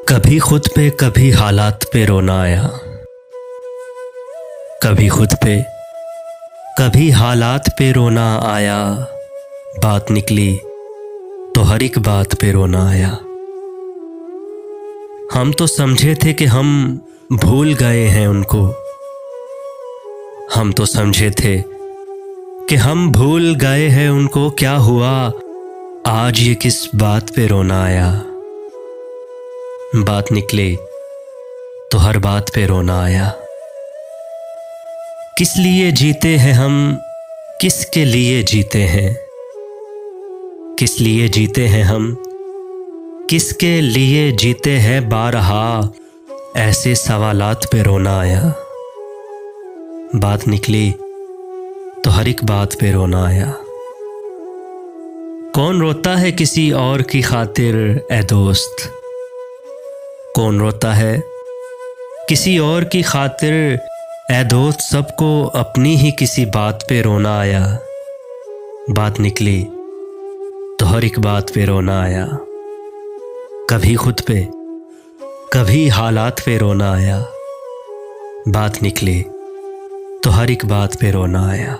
कभी खुद पे कभी हालात पे रोना आया। कभी खुद पे कभी हालात पे रोना आया। बात निकली तो हर एक बात पे रोना आया। हम तो समझे थे कि हम भूल गए हैं उनको। हम तो समझे थे कि हम भूल गए हैं उनको। क्या हुआ आज ये किस बात पे रोना आया। बात निकले तो हर बात पे रोना आया। किस लिए जीते हैं हम, किसके लिए जीते हैं। किस लिए जीते हैं हम, किसके लिए जीते हैं। बारहा ऐसे सवालात पे रोना आया। बात निकली तो हर एक बात पे रोना आया। कौन रोता है किसी और की खातिर ए दोस्त। कौन रोता है किसी और की खातिर ए दोस्त। सबको अपनी ही किसी बात पे रोना आया। बात निकली तो हर एक बात पे रोना आया। कभी खुद पे कभी हालात पे रोना आया। बात निकली तो हर एक बात पे रोना आया।